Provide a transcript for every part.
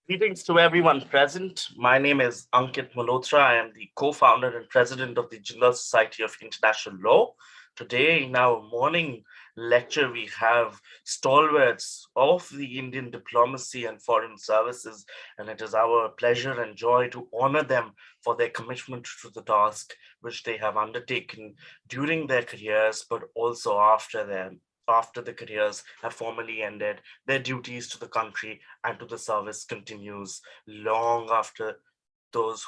Greetings to everyone present. My name is Ankit Malhotra. I am the co-founder and president of the Jindal Society of International Law. Today, in our morning lecture, we have stalwarts of the Indian diplomacy and foreign services, and it is our pleasure and joy to honor them for their commitment to the task which they have undertaken during their careers, but also after them. After the careers have formally ended, their duties to the country and to the service continues long after those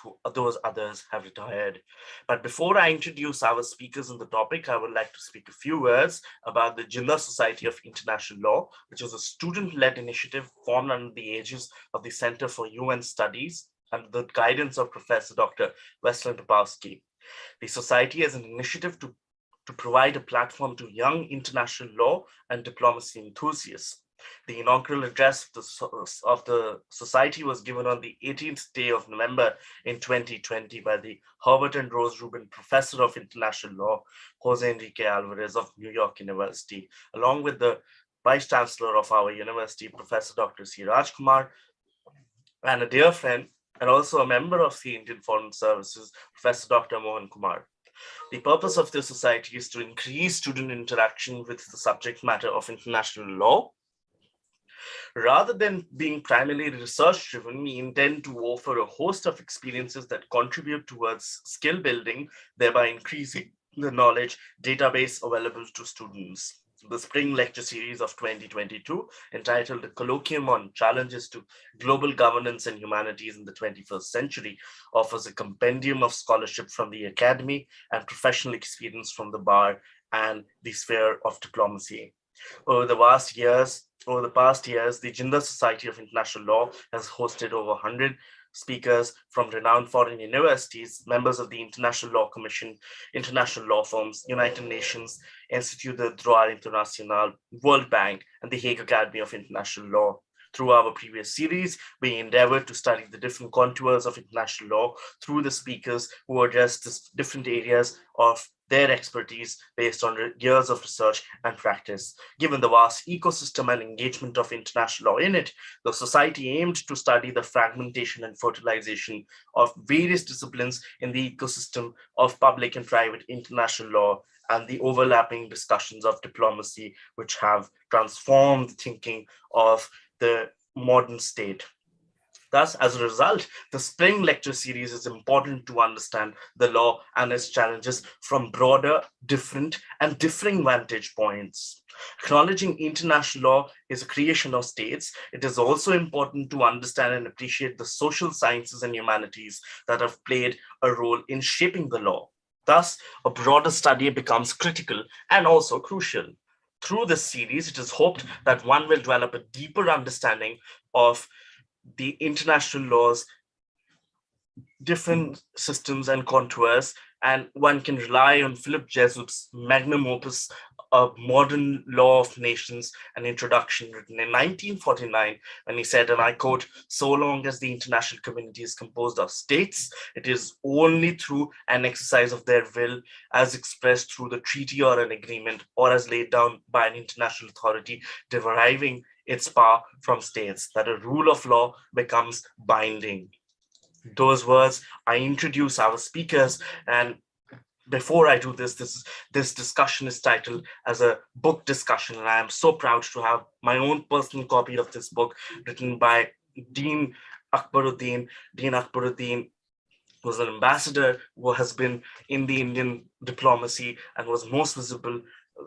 others have retired. But before I introduce our speakers on the topic, I would like to speak a few words about the Jindal Society of International Law, which is a student-led initiative formed under the aegis of the Center for UN Studies under the guidance of Professor Dr. Westlin Topowski. The society has an initiative to provide a platform to young international law and diplomacy enthusiasts. The inaugural address of the society was given on the 18th day of November in 2020 by the Herbert and Rose Rubin Professor of International Law, Jose Enrique Alvarez of New York University, along with the Vice Chancellor of our university, Professor Dr. C. Rajkumar, and a dear friend and also a member of the Indian Foreign Services, Professor Dr. Mohan Kumar. The purpose of this society is to increase student interaction with the subject matter of international law. Rather than being primarily research driven, we intend to offer a host of experiences that contribute towards skill building, thereby increasing the knowledge database available to students. The spring lecture series of 2022, entitled "A Colloquium on Challenges to Global Governance and Humanities in the 21st Century," offers a compendium of scholarship from the academy and professional experience from the bar and the sphere of diplomacy. Over the past years, the Jindal Society of International Law has hosted over 100 speakers from renowned foreign universities, members of the International Law Commission, international law firms, United Nations, Institut de Droit International, World Bank, and the Hague Academy of International Law. Through our previous series, we endeavored to study the different contours of international law through the speakers who address different areas of their expertise based on years of research and practice. Given the vast ecosystem and engagement of international law in it, the society aimed to study the fragmentation and fertilization of various disciplines in the ecosystem of public and private international law and the overlapping discussions of diplomacy, which have transformed the thinking of the modern state. Thus, as a result, the spring lecture series is important to understand the law and its challenges from broader, different, and differing vantage points. Acknowledging international law is a creation of states, it is also important to understand and appreciate the social sciences and humanities that have played a role in shaping the law. Thus, a broader study becomes critical and also crucial. Through this series, it is hoped that one will develop a deeper understanding of the international laws, different systems and contours, and one can rely on Philip Jesup's magnum opus, A Modern Law of Nations, an introduction written in 1949, when he said, and I quote, "So long as the international community is composed of states, it is only through an exercise of their will, as expressed through the treaty or an agreement, or as laid down by an international authority deriving its power from states, that a rule of law becomes binding." Those words, I introduce our speakers, and before I do this discussion is titled as a book discussion, and I am so proud to have my own personal copy of this book written by Dean Akbaruddin. Dean Akbaruddin was an ambassador who has been in the Indian diplomacy and was most visible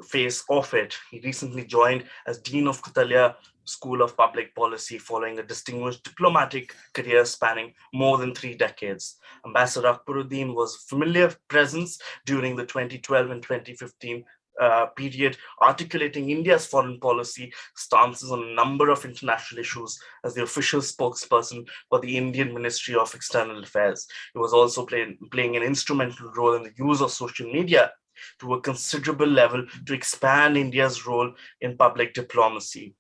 face of it. He recently joined as Dean of Kutalia School of Public Policy following a distinguished diplomatic career spanning more than 3 decades. Ambassador Akbaruddin was a familiar presence during the 2012 and 2015 period, articulating India's foreign policy stances on a number of international issues as the official spokesperson for the Indian Ministry of External Affairs. He was also playing an instrumental role in the use of social media to a considerable level to expand India's role in public diplomacy.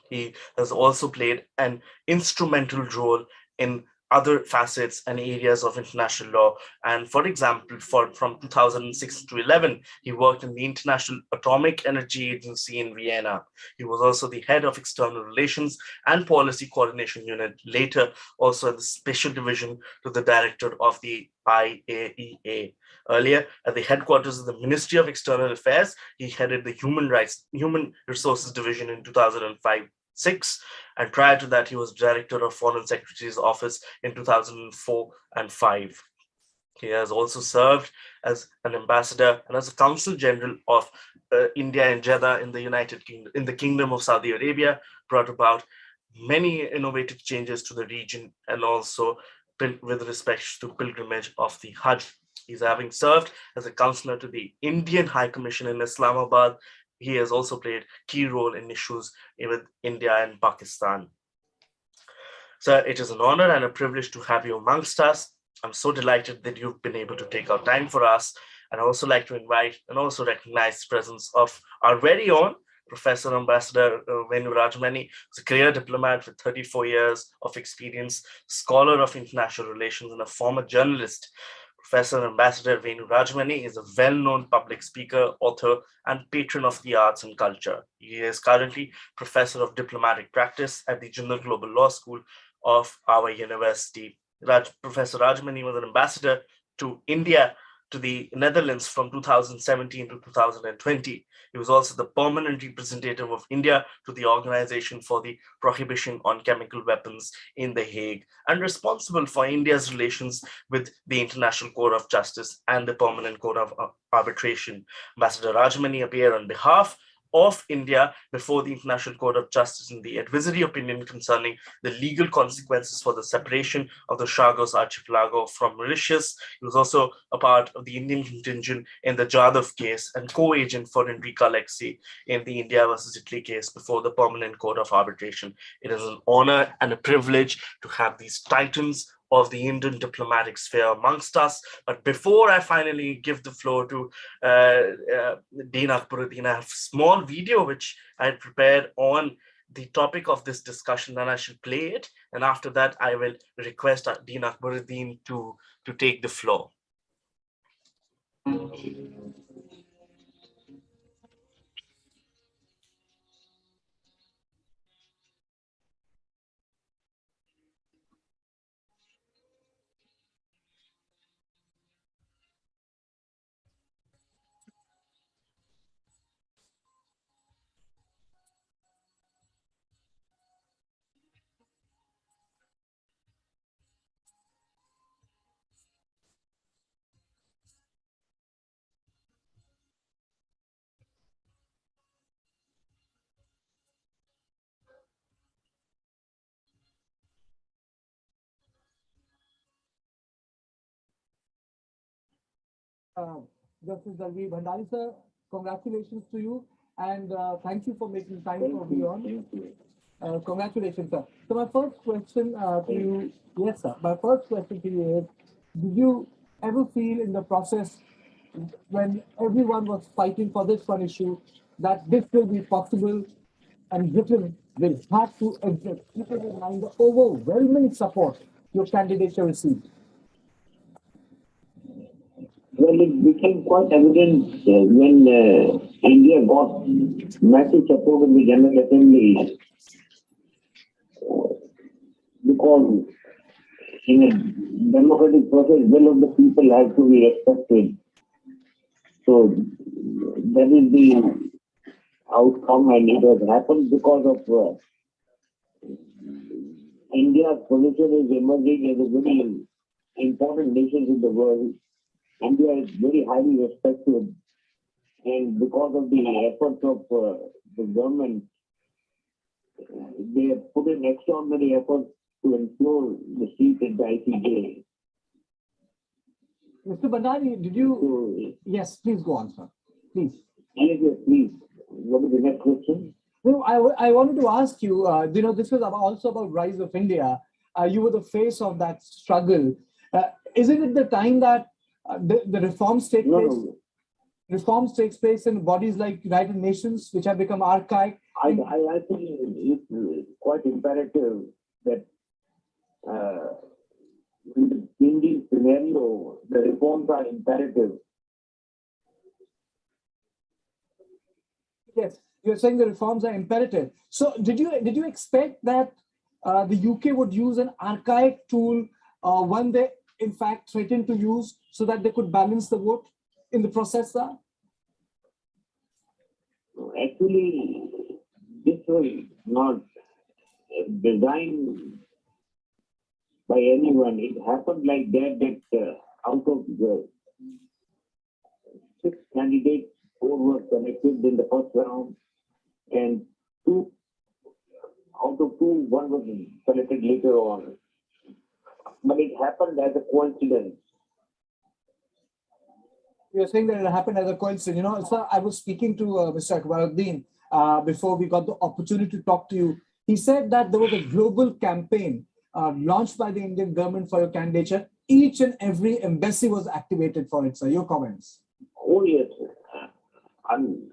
He has also played an instrumental role in other facets and areas of international law. And for example, from 2006 to 11, he worked in the International Atomic Energy Agency in Vienna. He was also the head of External Relations and Policy Coordination Unit, later also in the Special Division to the Director of the IAEA. Earlier, at the headquarters of the Ministry of External Affairs, he headed the Human Resources Division in 2005. 6, and prior to that he was director of Foreign Secretary's office in 2004 and 5. He has also served as an ambassador and as a consul general of India and Jeddah in the United Kingdom, in the Kingdom of Saudi Arabia, brought about many innovative changes to the region, and also with respect to pilgrimage of the Hajj. He's having served as a counselor to the Indian High Commission in Islamabad. He has also played key role in issues with India and Pakistan. Sir, it is an honor and a privilege to have you amongst us. I'm so delighted that you've been able to take out time for us. And I also like to invite and also recognize the presence of our very own Professor Ambassador Venu Rajamani, who's a career diplomat with 34 years of experience, scholar of international relations, and a former journalist. Professor Ambassador Venu Rajamani is a well-known public speaker, author, and patron of the arts and culture. He is currently Professor of Diplomatic Practice at the Jindal Global Law School of our university. Professor Rajamani was an ambassador to India, to the Netherlands from 2017 to 2020. He was also the permanent representative of India to the Organization for the Prohibition on Chemical Weapons in The Hague, and responsible for India's relations with the International Court of Justice and the Permanent Court of Arbitration. Ambassador Rajamani appeared on behalf of India before the International Court of Justice in the advisory opinion concerning the legal consequences for the separation of the Chagos Archipelago from Mauritius. He was also a part of the Indian contingent in the Jadhav case and co-agent for Enrique Alexei in the India versus Italy case before the Permanent Court of Arbitration. It is an honor and a privilege to have these titans of the Indian diplomatic sphere amongst us. But before I finally give the floor to Dean Akbaruddin, I have a small video which I had prepared on the topic of this discussion, and I should play it. And after that, I will request Dean Akbaruddin to take the floor. Justice Dalvi Bhandari, sir, congratulations to you, and thank you for making time for me on. Congratulations, sir. So my first question to you, yes, sir. My first question to you is: did you ever feel in the process when everyone was fighting for this one issue that this will be possible and Britain will have to exist, keeping in mind the overwhelming support your candidature received? Well, it became quite evident when India got massive support in the General Assembly because in a democratic process, will of the people has to be respected. So that is the outcome, and it has happened because of India's position is emerging as a very important nation in the world. India is very highly respected, and because of the efforts of the government, they have put in extraordinary efforts to ensure the seat at the ICJ. Mr. Bhandari, did you? Yes, please go on, sir. Please. Yes, please. What is the next question? No, I wanted to ask you, this was also about rise of India. You were the face of that struggle. Isn't it the time that the reforms take place? No. Reforms takes place in bodies like United Nations, which have become archaic. I think it's quite imperative that scenario, the reforms are imperative. Yes, you're saying the reforms are imperative. So did you expect that the UK would use an archaic tool, one they in fact threatened to use, so that they could balance the vote in the process, sir? Actually, this was not designed by anyone. It happened like that out of the 6 candidates, 4 were selected in the first round, and 2 out of 2, 1 was selected later on. But it happened as a coincidence. You're saying that it happened as a coincidence. You know, sir, I was speaking to Mr. Akbaruddin before we got the opportunity to talk to you. He said that there was a global campaign launched by the Indian government for your candidature. Each and every embassy was activated for it, sir. Your comments? Oh, yes. I mean,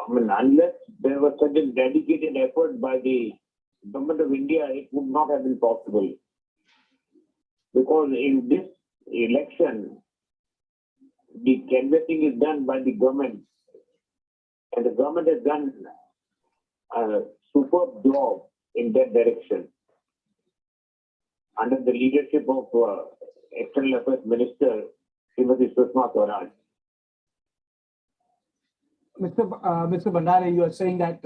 unless there was such a dedicated effort by the government of India, it would not have been possible. Because in this election, the canvassing is done by the government, and the government has done a superb job in that direction under the leadership of External Affairs Minister Srimati Sushma Swaraj. Mr. Bhandari, you are saying that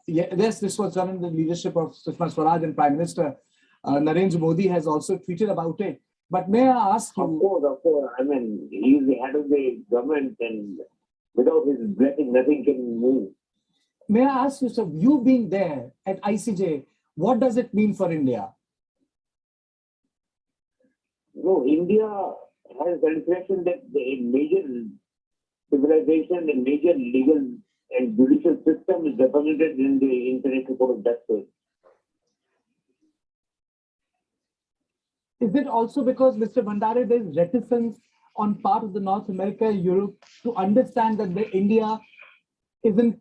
yes, this was done in the leadership of Sushma Swaraj, and Prime Minister Narendra Modi has also tweeted about it. But may I ask you? Of course. I mean, he is the head of the government, and without his blessing, nothing can move. May I ask you, sir, you being there at ICJ, what does it mean for India? No, India has the impression that a major civilization, a major legal and judicial system is represented in the International Court of Justice. Is it also because, Mr. Bhandari, there is reticence on part of the North America, Europe, to understand that India is in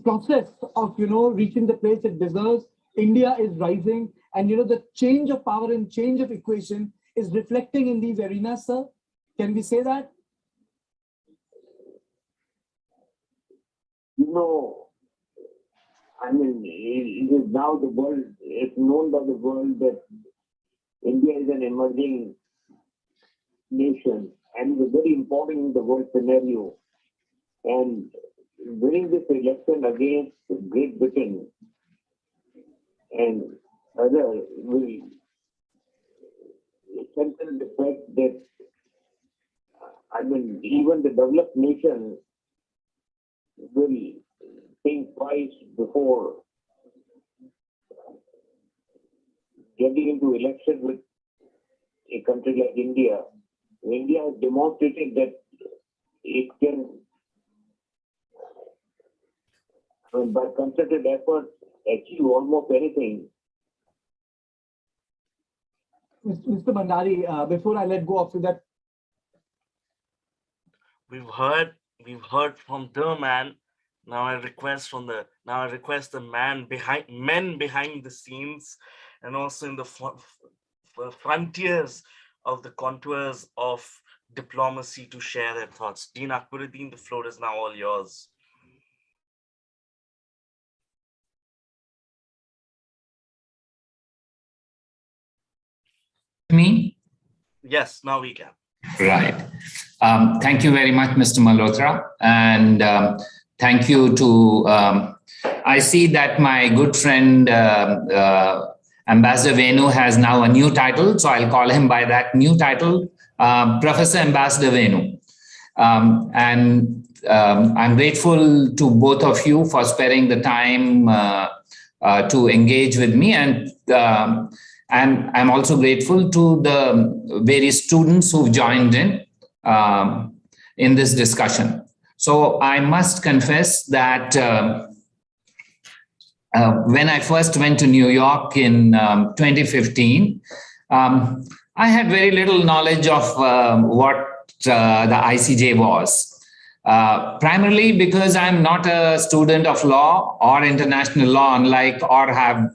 process of, reaching the place it deserves? India is rising, and, the change of power and change of equation is reflecting in these arenas, sir. Can we say that? I mean, it is now the world, it's known by the world that India is an emerging nation and is very important in the world scenario. And winning this election against Great Britain and others will strengthen the fact that, even the developed nation will think twice before getting into election with a country like India. India has demonstrated that it can, by concerted effort, achieve almost anything. Mr. Bhandari, before I let go of that, We've heard from the man. Now I request the men behind the scenes, and also in the frontiers of the contours of diplomacy, to share their thoughts. Dean Akbaruddin, the floor is now all yours. Me? Yes, now we can. Right. Thank you very much, Mr. Malhotra. And thank you to, I see that my good friend, Ambassador Venu has now a new title. So I'll call him by that new title, Professor Ambassador Venu. And I'm grateful to both of you for sparing the time to engage with me. And I'm also grateful to the various students who've joined in this discussion. So I must confess that when I first went to New York in 2015, I had very little knowledge of what the ICJ was. Primarily because I'm not a student of law or international law, or have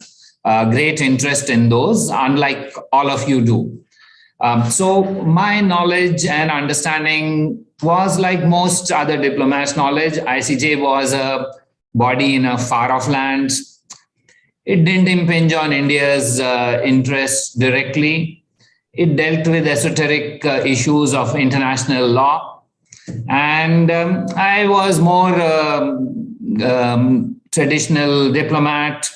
great interest in those, unlike all of you do. So my knowledge and understanding was like most other diplomats' knowledge. ICJ was a body in a far-off land. It didn't impinge on India's interests directly. It dealt with esoteric issues of international law. And I was more traditional diplomat,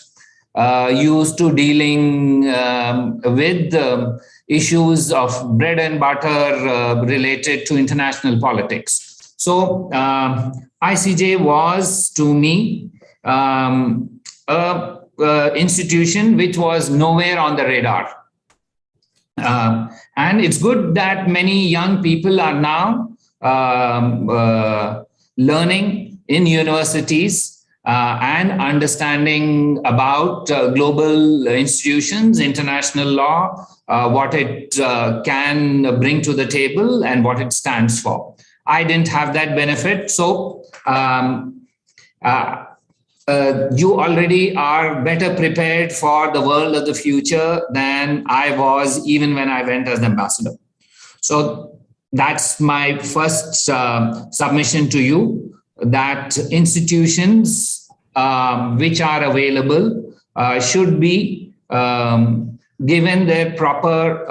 used to dealing with issues of bread and butter related to international politics. So ICJ was to me a institution which was nowhere on the radar. And it's good that many young people are now learning in universities and understanding about global institutions, international law, what it can bring to the table and what it stands for. I didn't have that benefit. So you already are better prepared for the world of the future than I was even when I went as ambassador. So that's my first submission to you, that institutions which are available should be given their proper,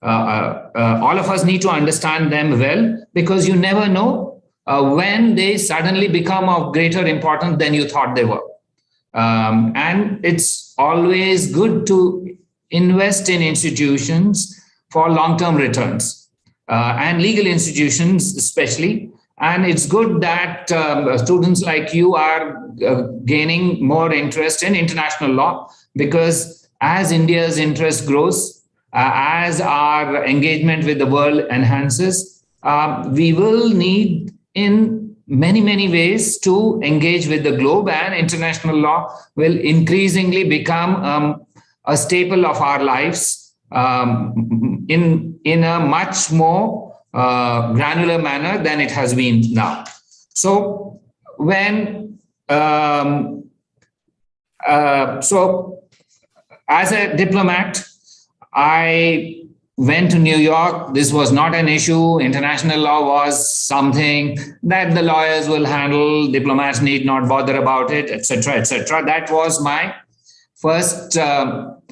all of us need to understand them well, because you never know when they suddenly become of greater importance than you thought they were. And it's always good to invest in institutions for long-term returns. And legal institutions especially. And it's good that students like you are gaining more interest in international law, because as India's interest grows, as our engagement with the world enhances, we will need in many, many ways to engage with the globe, and international law will increasingly become a staple of our lives in a much more granular manner than it has been now. So when so as a diplomat, I went to New York. This was not an issue. International law was something that the lawyers will handle. Diplomats need not bother about it, etc., etc. That was my first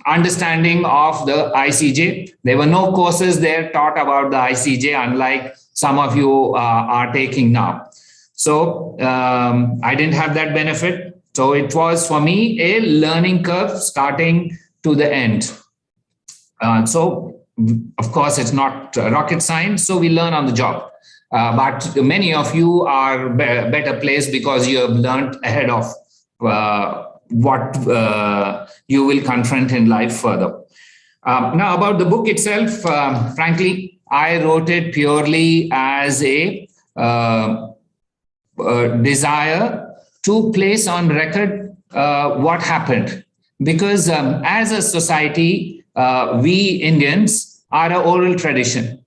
understanding of the ICJ. There were no courses there taught about the ICJ, unlike some of you are taking now. So I didn't have that benefit. So it was for me a learning curve starting to the end. So of course, it's not rocket science, so we learn on the job. But many of you are better placed because you have learned ahead of what you will confront in life further. Now, about the book itself, frankly, I wrote it purely as a desire to place on record what happened. Because as a society, we Indians are an oral tradition.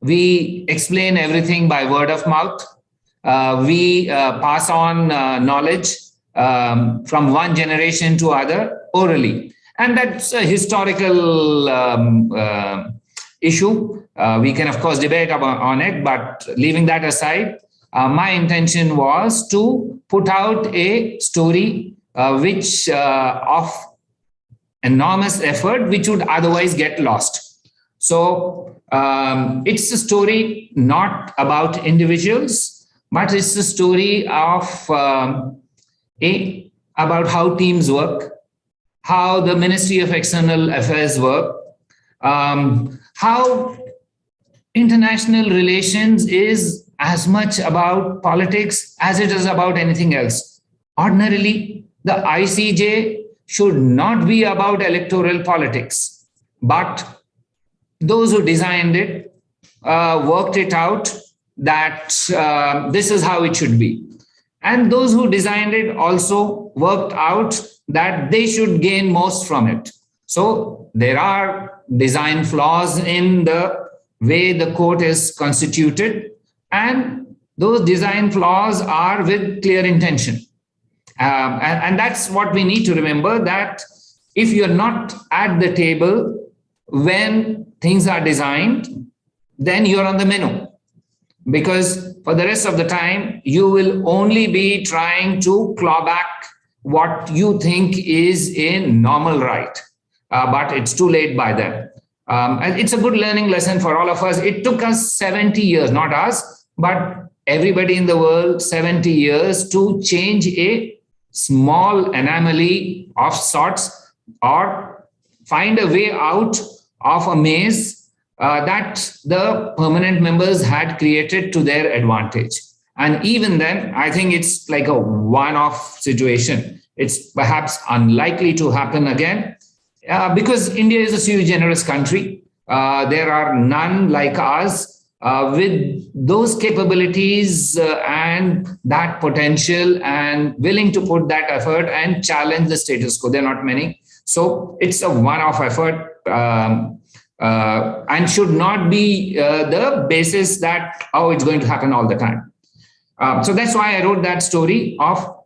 We explain everything by word of mouth. We pass on knowledge from one generation to other orally. And that's a historical issue. We can, of course, debate on it, but leaving that aside, my intention was to put out a story which of enormous effort, which would otherwise get lost. So it's a story not about individuals, but it's a story of about how teams work, how the Ministry of External Affairs work, how international relations is as much about politics as it is about anything else. Ordinarily, the ICJ should not be about electoral politics, but those who designed it worked it out that this is how it should be. And those who designed it also worked out that they should gain most from it. So there are design flaws in the way the court is constituted, and those design flaws are with clear intention. And that's what we need to remember, that if you're not at the table when things are designed, then you're on the menu. Because for the rest of the time, you will only be trying to claw back what you think is a normal right. But it's too late by then. And it's a good learning lesson for all of us. It took us 70 years, not us, but everybody in the world, 70 years to change a small anomaly of sorts or find a way out of a maze that the permanent members had created to their advantage. And even then, I think it's like a one-off situation. It's perhaps unlikely to happen again because India is a sui generis country. There are none like us with those capabilities and that potential and willing to put that effort and challenge the status quo. There are not many. So it's a one-off effort. And should not be the basis that, oh, it's going to happen all the time. So that's why I wrote that story of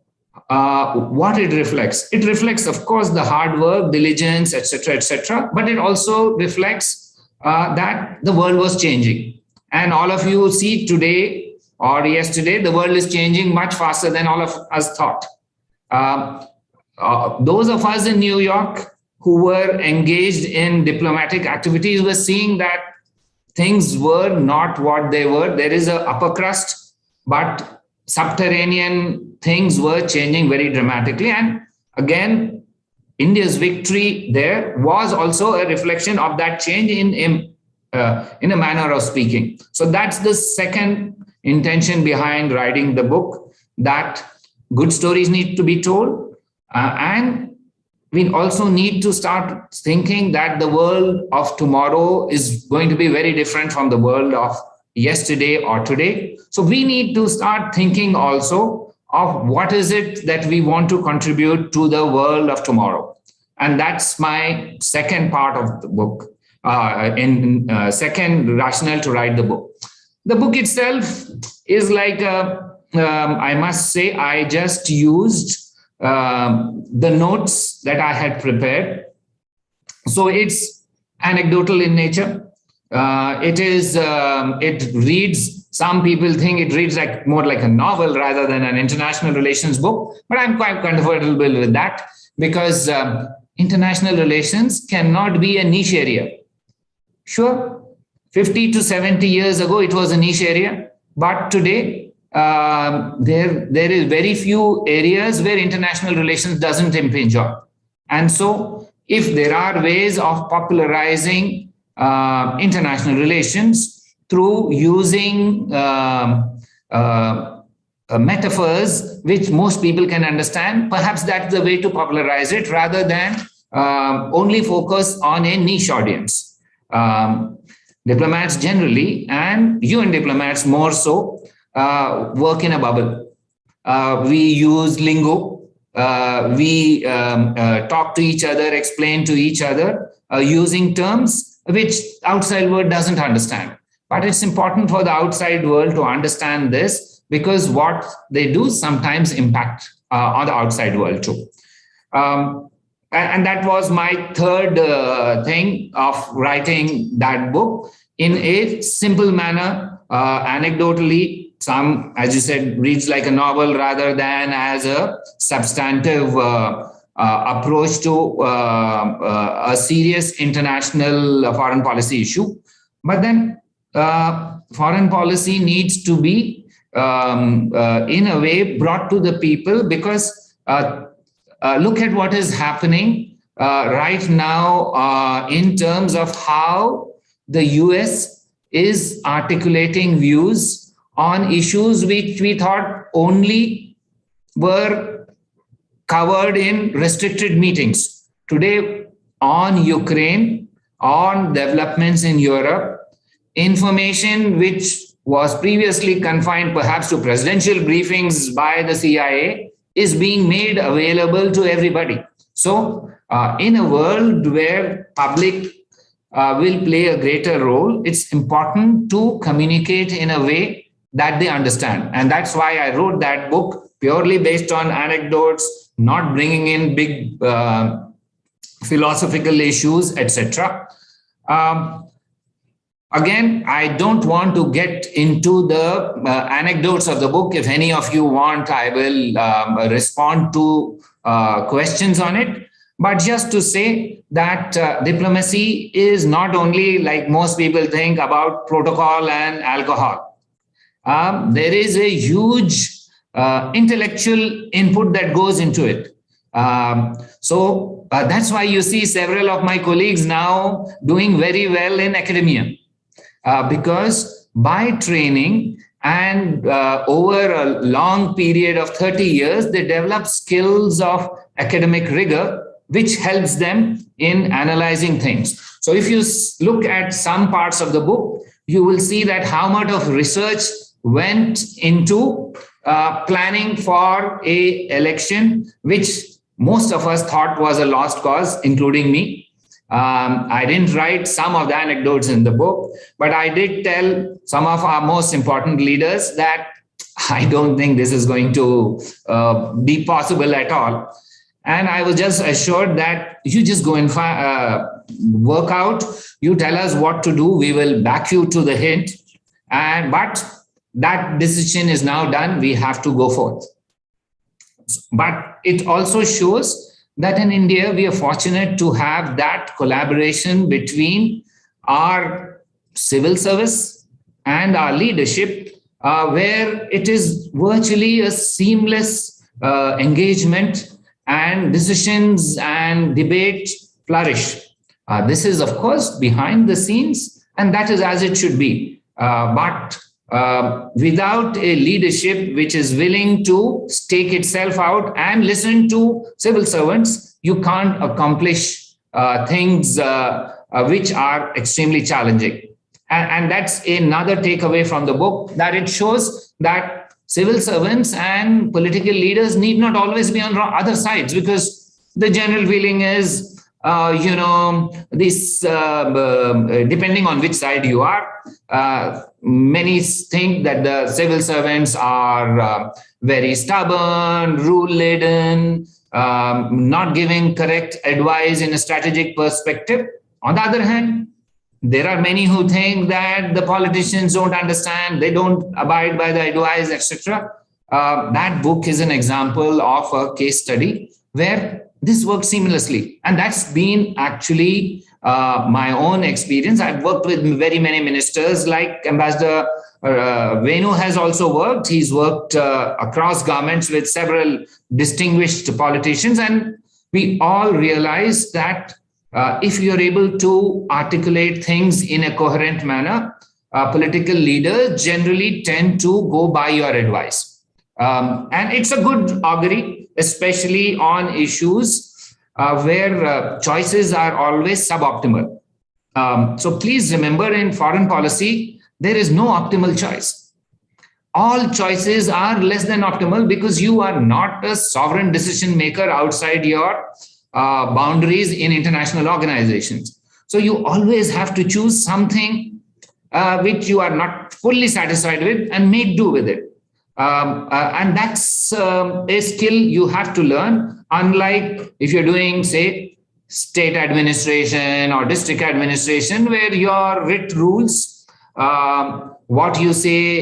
what it reflects. It reflects, of course, the hard work, diligence, etc., but it also reflects that the world was changing. And all of you see today or yesterday, the world is changing much faster than all of us thought. Those of us in New York who were engaged in diplomatic activities were seeing that things were not what they were. There is an upper crust, but subterranean things were changing very dramatically. And again, India's victory there was also a reflection of that change in a manner of speaking. So that's the second intention behind writing the book, that good stories need to be told, and we also need to start thinking that the world of tomorrow is going to be very different from the world of yesterday or today. So we need to start thinking also of what is it that we want to contribute to the world of tomorrow. And that's my second part of the book, second rationale to write the book. The book itself is like, I must say, I just used the notes that I had prepared. So it's anecdotal in nature. It reads, some people think it reads like more like a novel rather than an international relations book, but I'm quite comfortable with that because international relations cannot be a niche area. Sure, 50 to 70 years ago, it was a niche area, but today, there is very few areas where international relations doesn't impinge on. And so if there are ways of popularizing international relations through using metaphors which most people can understand, perhaps that's the way to popularize it rather than only focus on a niche audience. Diplomats generally, and UN diplomats more so, work in a bubble. We use lingo. We talk to each other, explain to each other using terms which outside world doesn't understand. But it's important for the outside world to understand this because what they do sometimes impact on the outside world too. And that was my third thing of writing that book in a simple manner, anecdotally. Some, as you said, reads like a novel rather than as a substantive approach to a serious international foreign policy issue. But then foreign policy needs to be, in a way, brought to the people because look at what is happening right now in terms of how the US is articulating views on issues which we thought only were covered in restricted meetings. Today, on Ukraine, on developments in Europe, information which was previously confined perhaps to presidential briefings by the CIA is being made available to everybody. So in a world where public will play a greater role, it's important to communicate in a way that they understand. And that's why I wrote that book, purely based on anecdotes, not bringing in big philosophical issues, etc. Um, Again, I don't want to get into the anecdotes of the book. If any of you want, I will respond to questions on it. But just to say that diplomacy is not only, like most people think, about protocol and alcohol. There is a huge intellectual input that goes into it. So that's why you see several of my colleagues now doing very well in academia. Because by training and over a long period of 30 years, they develop skills of academic rigor, which helps them in analyzing things. So if you look at some parts of the book, you will see that how much of research went into planning for a election, which most of us thought was a lost cause, including me. I didn't write some of the anecdotes in the book, but I did tell some of our most important leaders that I don't think this is going to be possible at all. And I was just assured that you just go and work out, you tell us what to do, we will back you to the hint. But that decision is now done, we have to go forth. But it also shows that in India, we are fortunate to have that collaboration between our civil service and our leadership, where it is virtually a seamless engagement, and decisions and debate flourish. This is, of course, behind the scenes, and that is as it should be. But without a leadership which is willing to stake itself out and listen to civil servants, you can't accomplish things which are extremely challenging. And that's another takeaway from the book, that it shows that civil servants and political leaders need not always be on other sides, because the general feeling is, this depending on which side you are, many think that the civil servants are very stubborn, rule-laden, not giving correct advice in a strategic perspective. On the other hand, there are many who think that the politicians don't understand, they don't abide by the advice, etc. That book is an example of a case study where this works seamlessly. And that's been actually my own experience. I've worked with very many ministers, like Ambassador Venu has also worked. He's worked across governments with several distinguished politicians. And we all realize that if you're able to articulate things in a coherent manner, political leaders generally tend to go by your advice. And it's a good augury, especially on issues where choices are always suboptimal. So please remember, in foreign policy, there is no optimal choice. All choices are less than optimal because you are not a sovereign decision maker outside your boundaries in international organizations. So you always have to choose something which you are not fully satisfied with and make do with it. And that's a skill you have to learn. Unlike if you're doing, say, state administration or district administration, where your writ rules, what you say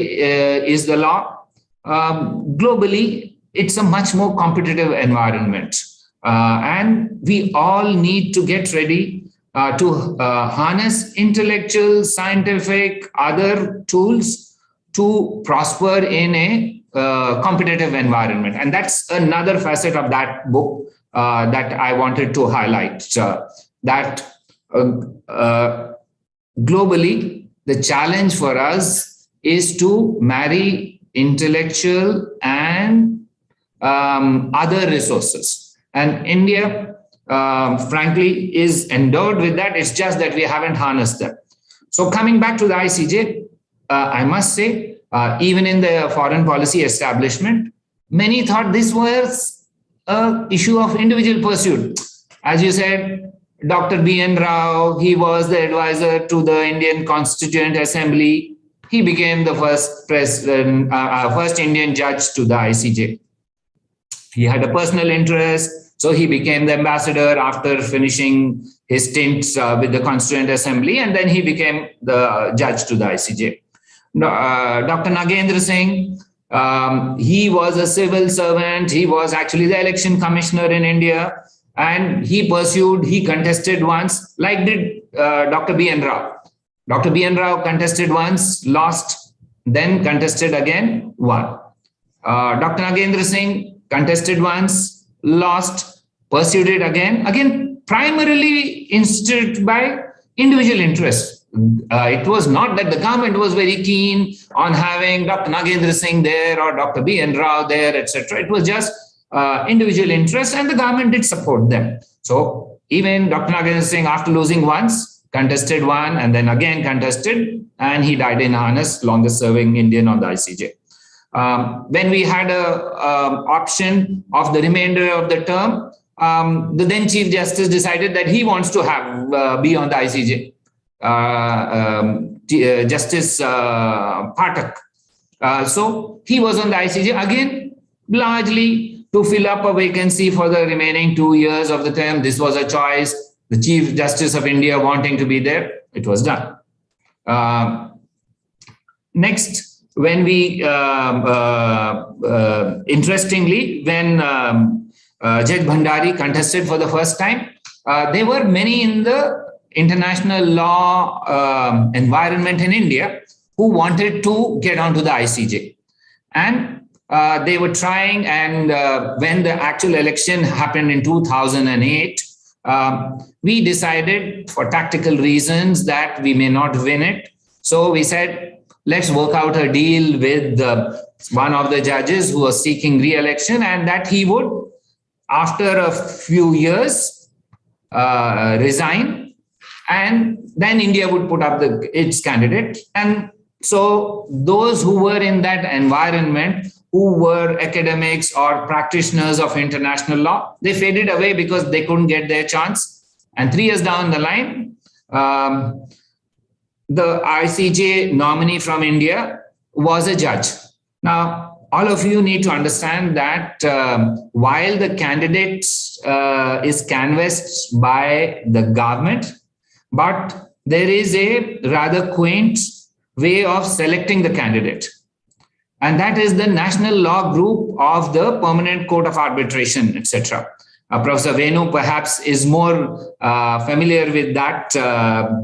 is the law. Globally, it's a much more competitive environment. And we all need to get ready to harness intellectual, scientific, other tools to prosper in a competitive environment. And that's another facet of that book that I wanted to highlight, that globally, the challenge for us is to marry intellectual and other resources. And India, frankly, is endowed with that. It's just that we haven't harnessed them. So coming back to the ICJ, I must say, even in the foreign policy establishment, many thought this was an issue of individual pursuit. As you said, Dr. B.N. Rao, he was the advisor to the Indian Constituent Assembly. He became the first first Indian judge to the ICJ. He had a personal interest. So he became the ambassador after finishing his stints with the Constituent Assembly, and then he became the judge to the ICJ. Dr. Nagendra Singh, he was a civil servant. He was actually the election commissioner in India, and he contested once, like did Dr. B.N. Rao. Dr. B.N. Rao contested once, lost, then contested again, won. Dr. Nagendra Singh contested once, lost, pursued it again primarily instigated by individual interest. It was not that the government was very keen on having Dr. Nagendra Singh there or Dr. B.N. Rao there, etc. It was just individual interest, and the government did support them. So even Dr. Nagendra Singh, after losing once, contested one and then again contested, and he died in harness, longest serving Indian on the ICJ. When we had a option of the remainder of the term, the then Chief Justice decided that he wants to be on the ICJ. Justice Pathak. So he was on the ICJ again, largely to fill up a vacancy for the remaining 2 years of the term. This was a choice. The Chief Justice of India wanting to be there, it was done. Next, when we, interestingly, when Judge Bhandari contested for the first time, there were many in the international law environment in India who wanted to get onto the ICJ. And they were trying, and when the actual election happened in 2008, we decided for tactical reasons that we may not win it. So we said, let's work out a deal with one of the judges who was seeking re-election, and that he would, after a few years, resign, and then India would put up its candidate. And so those who were in that environment, who were academics or practitioners of international law, they faded away because they couldn't get their chance. And 3 years down the line, the ICJ nominee from India was a judge. Now, all of you need to understand that while the candidate is canvassed by the government, but there is a rather quaint way of selecting the candidate. And that is the National Law Group of the Permanent Court of Arbitration, etc. Professor Venu perhaps is more familiar with that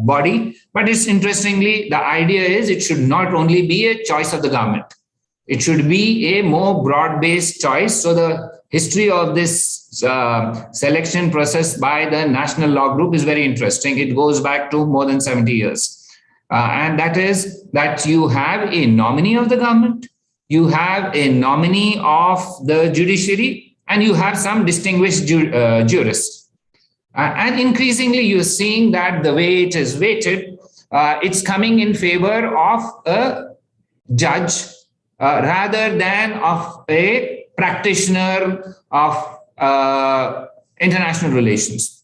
body, but it's interestingly, the idea is it should not only be a choice of the government. It should be a more broad-based choice. So the history of this selection process by the National Law Group is very interesting. It goes back to more than 70 years. And that is that you have a nominee of the government, you have a nominee of the judiciary, and you have some distinguished jurists. And increasingly, you're seeing that the way it is weighted, it's coming in favor of a judge rather than of a practitioner of international relations,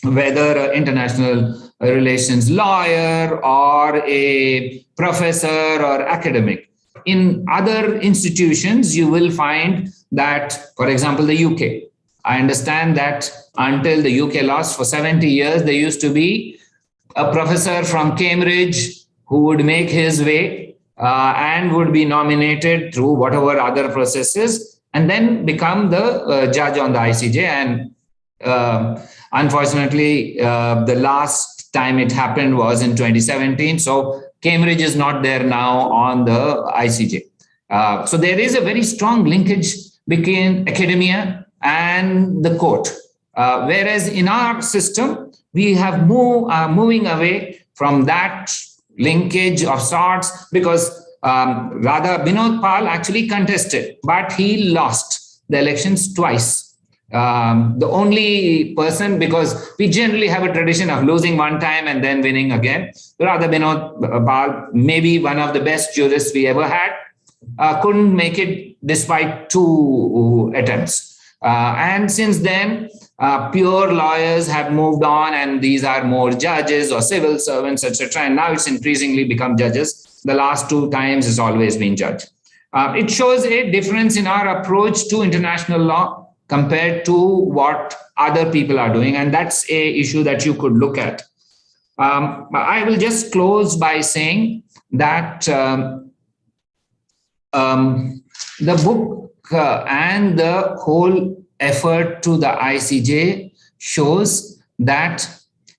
whether an international relations lawyer or a professor or academic. In other institutions, you will find that, for example, the UK. I understand that until the UK lost for 70 years, there used to be a professor from Cambridge who would make his way and would be nominated through whatever other processes and then become the judge on the ICJ. And unfortunately, the last time it happened was in 2017. So Cambridge is not there now on the ICJ. So there is a very strong linkage between academia and the court. Whereas in our system, we have moving away from that linkage of sorts, because rather Binod Pal actually contested, but he lost the elections twice. The only person, because we generally have a tradition of losing one time and then winning again. Rather Binod Pal, maybe one of the best jurists we ever had, couldn't make it despite 2 attempts. And since then, pure lawyers have moved on, and these are more judges or civil servants, etc. And now it's increasingly become judges. The last 2 times has always been judge. It shows a difference in our approach to international law. compared to what other people are doing. And that's a issue that you could look at. I will just close by saying that the book and the whole effort to the ICJ shows that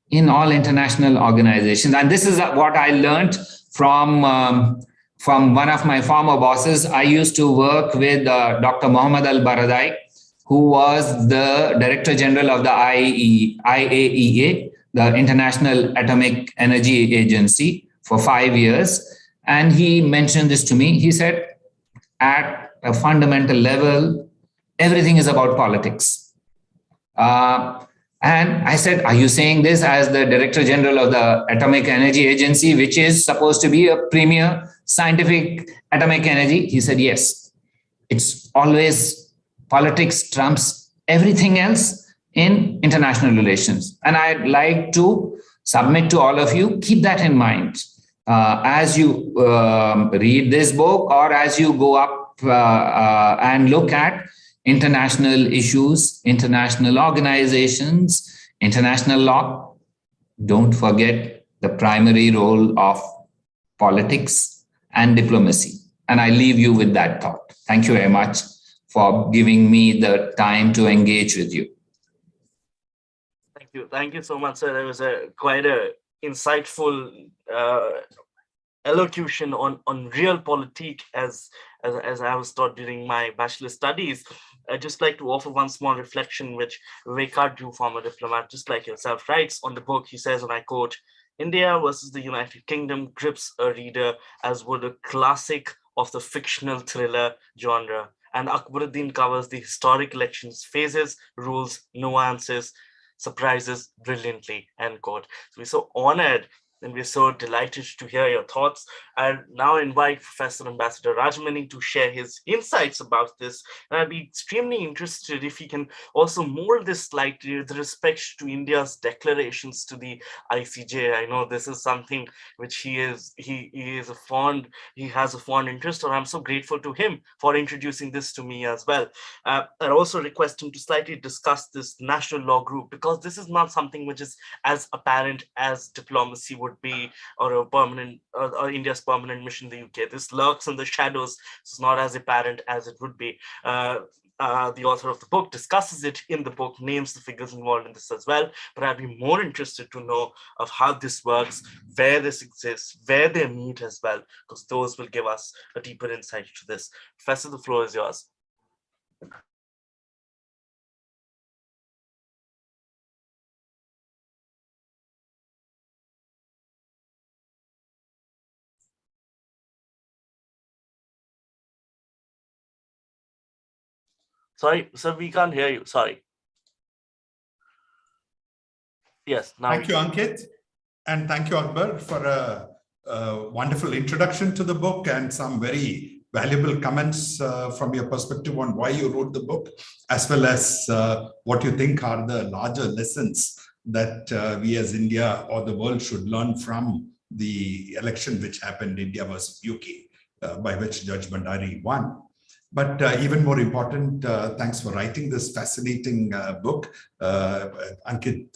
in all international organizations, and this is what I learned from one of my former bosses. I used to work with Dr. Mohammad Al-Baradai, who was the Director General of the IAEA, the International Atomic Energy Agency, for 5 years. And he mentioned this to me. He said, at a fundamental level, everything is about politics. And I said, are you saying this as the Director General of the Atomic Energy Agency, which is supposed to be a premier scientific atomic energy? He said, yes. It's always politics trumps everything else in international relations. And I'd like to submit to all of you, keep that in mind as you read this book, or as you go up and look at international issues, international organizations, international law. Don't forget the primary role of politics and diplomacy. And I leave you with that thought. Thank you very much for giving me the time to engage with you. Thank you so much, sir. It was quite a insightful elocution on realpolitik as I was taught during my bachelor studies. I'd just like to offer one small reflection, which Vivek drew, former diplomat, just like yourself, writes on the book. He says, and I quote, "India versus the United Kingdom grips a reader as would a classic of the fictional thriller genre. And Akbaruddin covers the historic elections, phases, rules, nuances, surprises brilliantly," end quote. So we're so honored and we're so delighted to hear your thoughts. I now invite Professor Ambassador Rajamani to share his insights about this. And I'd be extremely interested if he can also mold this slightly with respect to India's declarations to the ICJ. I know this is something which he has a fond interest, or I'm so grateful to him for introducing this to me as well. I'd also request him to slightly discuss this national law group, because this is not something which is as apparent as diplomacy would be, or a permanent or India's permanent mission in the UK. This lurks in the shadows. It's not as apparent as it would be. The author of the book discusses it in the book, names the figures involved in this as well, but I'd be more interested to know of how this works, where this exists, where they meet as well, because those will give us a deeper insight to this. Professor, the floor is yours. Sorry, sir, we can't hear you. Sorry. Yes. Now. Thank you, Ankit. And thank you, Akbar, for a wonderful introduction to the book and some very valuable comments from your perspective on why you wrote the book, as well as what you think are the larger lessons that we as India or the world should learn from the election which happened, India versus UK, by which Judge Bhandari won. But even more important, thanks for writing this fascinating book. Ankit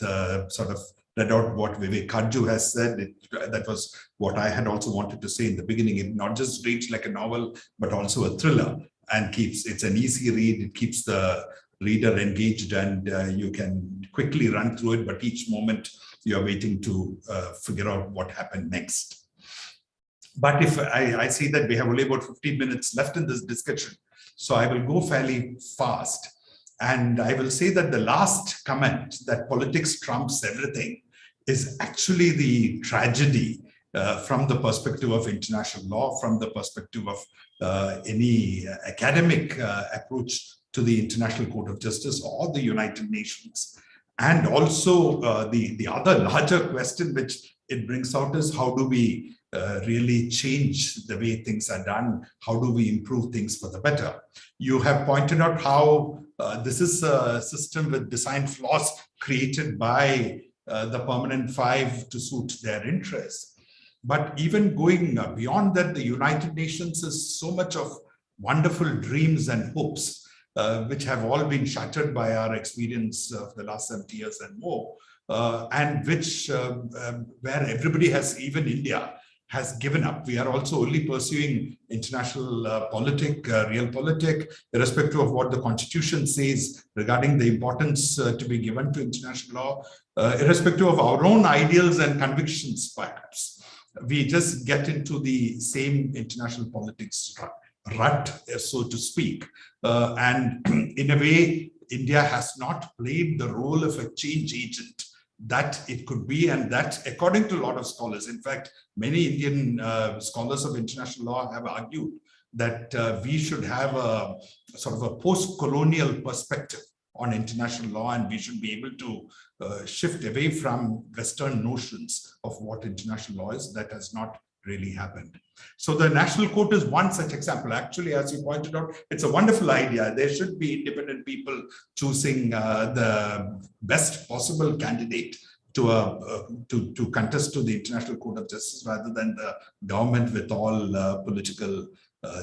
sort of read out what Vivek Kajju has said. That was what I had also wanted to say in the beginning. It not just reads like a novel, but also a thriller, and it's an easy read. It keeps the reader engaged, and you can quickly run through it, but each moment you're waiting to figure out what happened next. But if I see that we have only about 15 minutes left in this discussion, so I will go fairly fast. And I will say that the last comment, that politics trumps everything, is actually the tragedy from the perspective of international law, from the perspective of any academic approach to the International Court of Justice or the United Nations. And also the other larger question which it brings out is, how do we really change the way things are done? How do we improve things for the better? You have pointed out how this is a system with design flaws created by the permanent five to suit their interests. But even going beyond that, the United Nations is so much of wonderful dreams and hopes. which have all been shattered by our experience of the last 70 years and more, and which where everybody has, even India, has given up. We are also only pursuing international realpolitik, irrespective of what the constitution says regarding the importance to be given to international law, irrespective of our own ideals and convictions, perhaps. We just get into the same international politics rut, so to speak. And in a way, India has not played the role of a change agent that it could be, and that, according to a lot of scholars, in fact, many Indian scholars of international law have argued that we should have a sort of a post-colonial perspective on international law, and we should be able to shift away from Western notions of what international law is. That has not really happened. So the National Court is one such example. Actually, as you pointed out, it's a wonderful idea. There should be independent people choosing the best possible candidate to contest to the International Court of Justice, rather than the government with all political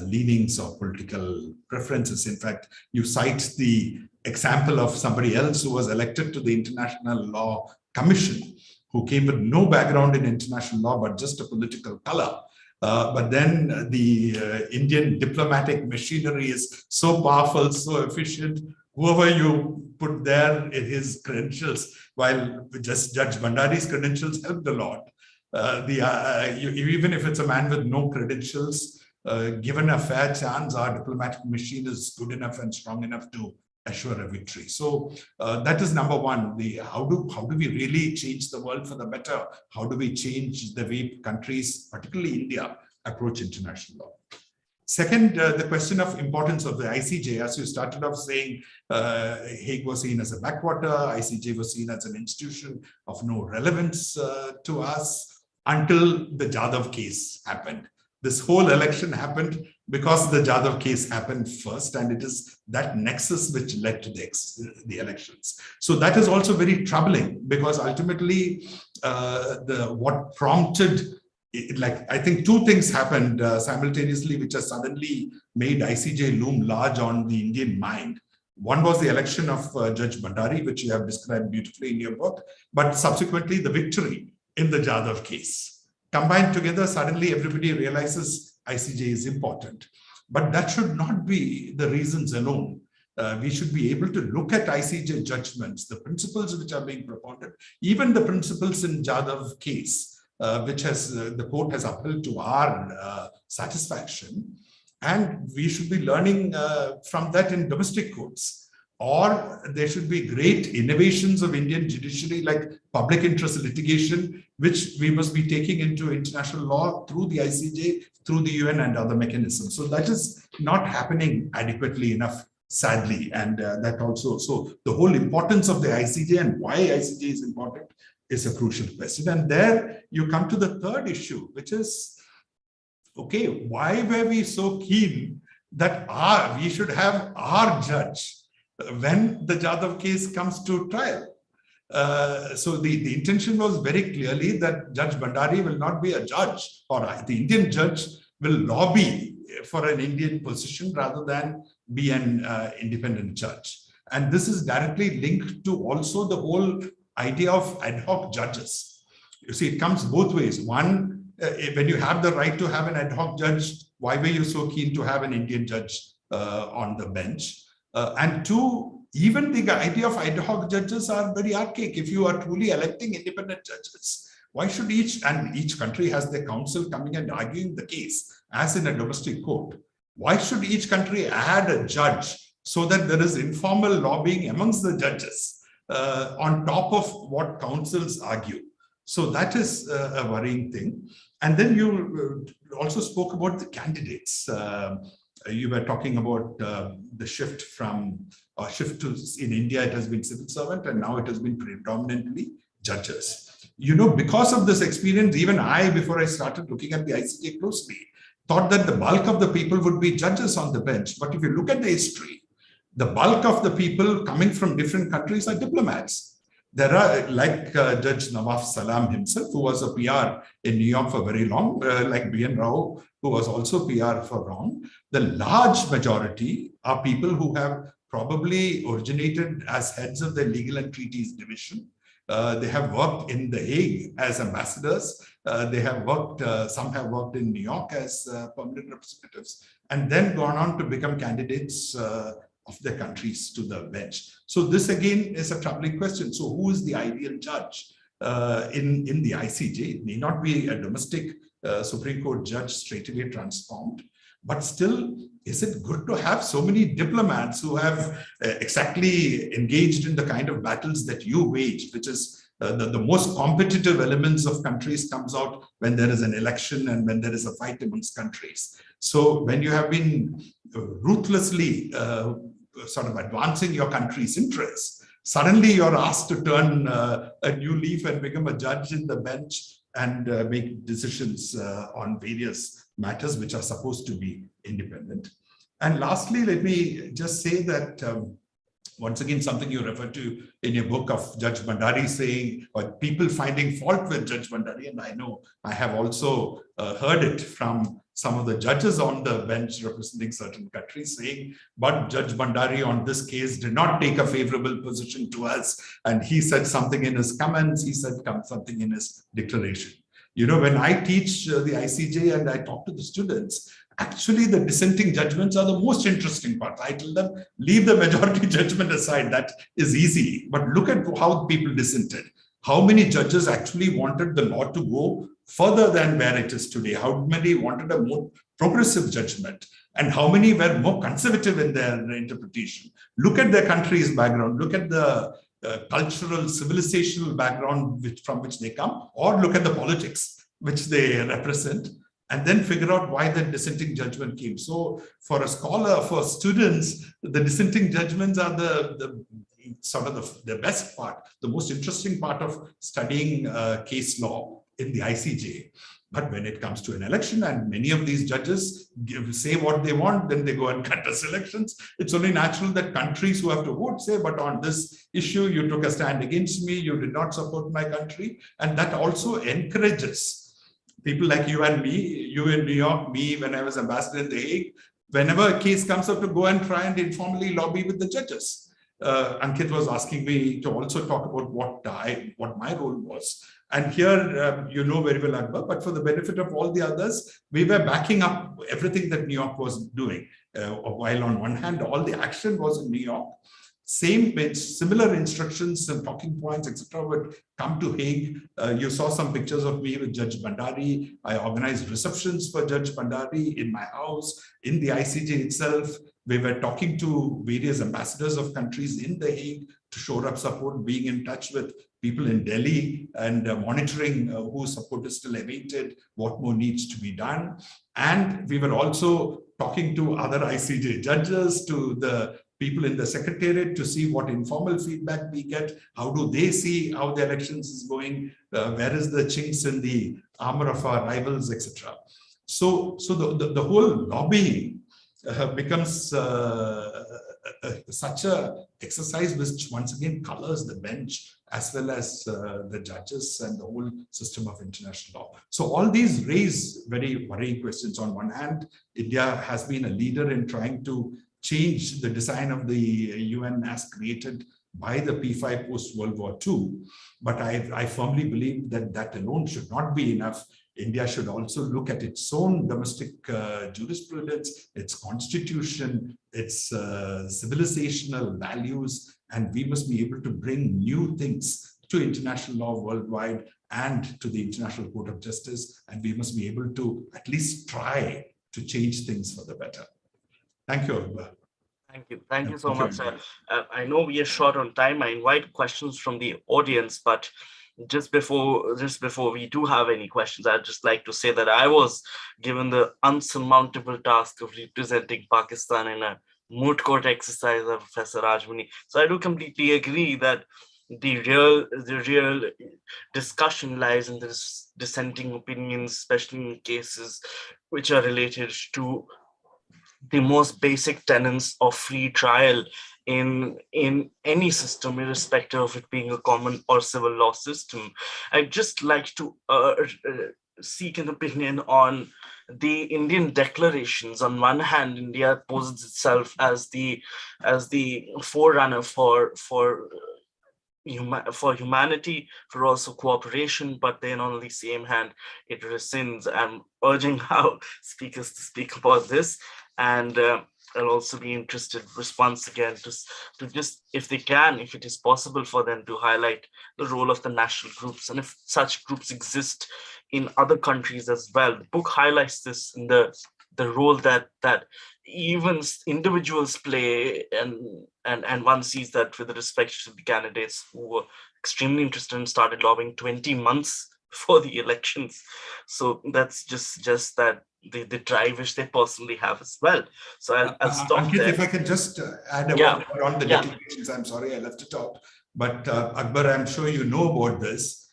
leanings or political preferences. In fact, you cite the example of somebody else who was elected to the International Law Commission, who came with no background in international law, but just a political color. But then the Indian diplomatic machinery is so powerful, so efficient. Whoever you put there in his credentials, while just Judge Bhandari's credentials helped a lot. Even if it's a man with no credentials, given a fair chance, our diplomatic machine is good enough and strong enough to assure a victory. So that is number one. How do we really change the world for the better? How do we change the way countries, particularly India, approach international law? Second, the question of importance of the ICJ. As you started off saying, Hague was seen as a backwater, ICJ was seen as an institution of no relevance to us until the Jadhav case happened. This whole election happened because the Jadhav case happened first, and it is that nexus which led to the elections. So that is also very troubling, because ultimately what prompted, I think two things happened simultaneously, which has suddenly made ICJ loom large on the Indian mind. One was the election of Judge Bhandari, which you have described beautifully in your book, but subsequently the victory in the Jadhav case. Combined together, suddenly everybody realizes ICJ is important. But that should not be the reasons alone. We should be able to look at ICJ judgments, the principles which are being propounded, even the principles in Jadhav case, which the court has upheld to our satisfaction. And we should be learning from that in domestic courts. Or there should be great innovations of Indian judiciary, like public interest litigation, which we must be taking into international law through the ICJ, through the UN and other mechanisms. So that is not happening adequately enough, sadly. And that also, so the whole importance of the ICJ and why ICJ is important is a crucial question. And there you come to the third issue, which is, okay, why were we so keen that we should have our judge when the Jadhav case comes to trial? So the intention was very clearly that Judge Bhandari will not be a judge, or the Indian judge will lobby for an Indian position rather than be an independent judge. And this is directly linked to also the whole idea of ad hoc judges. You see, it comes both ways. One, when you have the right to have an ad hoc judge, why were you so keen to have an Indian judge on the bench? And two, even the idea of ad hoc judges are very archaic. If you are truly electing independent judges, why should each country has their counsel coming and arguing the case as in a domestic court? Why should each country add a judge so that there is informal lobbying amongst the judges on top of what counsels argue? So that is a worrying thing. And then you also spoke about the candidates. You were talking about the shift to, in India, it has been civil servant, and now it has been predominantly judges. You know, because of this experience, even I, before I started looking at the ICJ closely, thought that the bulk of the people would be judges on the bench. But if you look at the history, the bulk of the people coming from different countries are diplomats. There are, like Judge Nawaf Salam himself, who was a PR in New York for very long, like B.N. Rao, who was also PR for long. The large majority are people who have probably originated as heads of the Legal and Treaties Division. They have worked in The Hague as ambassadors. They have worked, some have worked in New York as permanent representatives, and then gone on to become candidates of their countries to the bench. So this again is a troubling question. So who is the ideal judge in the ICJ? It may not be a domestic Supreme Court judge straightaway transformed, but still, is it good to have so many diplomats who have exactly engaged in the kind of battles that you waged, which is the most competitive elements of countries comes out when there is an election and when there is a fight amongst countries. So when you have been ruthlessly sort of advancing your country's interests, suddenly you're asked to turn a new leaf and become a judge in the bench and make decisions on various matters which are supposed to be independent. And lastly, let me just say that once again, something you refer to in your book of Judge Bhandari saying, or people finding fault with Judge Bhandari, and I know I have also heard it from some of the judges on the bench representing certain countries saying, but Judge Bhandari on this case did not take a favorable position to us. And he said something in his comments, he said something in his declaration. You know, when I teach the ICJ and I talk to the students, actually the dissenting judgments are the most interesting part. I tell them, leave the majority judgment aside, that is easy. But look at how people dissented. How many judges actually wanted the law to go further than where it is today? How many wanted a more progressive judgment? And how many were more conservative in their interpretation? Look at their country's background. Look at the cultural, civilizational background from which they come, or look at the politics which they represent, and then figure out why the dissenting judgment came. So for a scholar, for students, the dissenting judgments are the sort of the best part, the most interesting part of studying case law in the ICJ. But when it comes to an election, and many of these judges say what they want, then they go and contest elections. It's only natural that countries who have to vote say, but on this issue, you took a stand against me, you did not support my country. And that also encourages people like you and me, you in New York, me when I was ambassador in The Hague, whenever a case comes up, to go and try and informally lobby with the judges. Ankit was asking me to also talk about what my role was. And here, you know very well, Akbar, but for the benefit of all the others, we were backing up everything that New York was doing. While on one hand, all the action was in New York, similar instructions and talking points, etc., would come to Hague. You saw some pictures of me with Judge Bhandari. I organized receptions for Judge Bhandari in my house, in the ICJ itself. We were talking to various ambassadors of countries in The Hague to shore up support, being in touch with people in Delhi and monitoring whose support is still awaited, what more needs to be done. And we were also talking to other ICJ judges, to the people in the secretariat, to see what informal feedback we get. How do they see how the elections is going? Where is the chinks in the armor of our rivals, etc. So the whole lobbying becomes such a exercise which once again colors the bench as well as the judges and the whole system of international law. So all these raise very worrying questions. On one hand, India has been a leader in trying to change the design of the UN as created by the P5 post-World War II. But I firmly believe that that alone should not be enough. India should also look at its own domestic jurisprudence, its constitution, its civilizational values, and we must be able to bring new things to international law worldwide and to the International Court of Justice, and we must be able to at least try to change things for the better. Thank you, Akbar. Thank you. Thank you so much, sir. I know we are short on time. I invite questions from the audience, but just before we do have any questions, I'd just like to say that I was given the unsurmountable task of representing Pakistan in a moot court exercise of Professor Rajmani. So I do completely agree that the real discussion lies in this dissenting opinions, especially in cases which are related to the most basic tenets of free trial in any system, irrespective of it being a common or civil law system. I'd just like to seek an opinion on the Indian declarations. On one hand, India poses itself as the forerunner for humanity, for also cooperation, but then on the same hand, it rescinds. I'm urging our speakers to speak about this, and I'll also be interested once again to just, if they can, if it is possible for them to highlight the role of the national groups, and if such groups exist in other countries as well. The book highlights this in the role that even individuals play, and one sees that with respect to the candidates who were extremely interested and started lobbying 20 months before the elections. So that's just that the drive which they personally have as well. So I'll stop Ankit, there. if I can just add a word on the declarations. I'm sorry I left it out, but Akbar, I'm sure you know about this.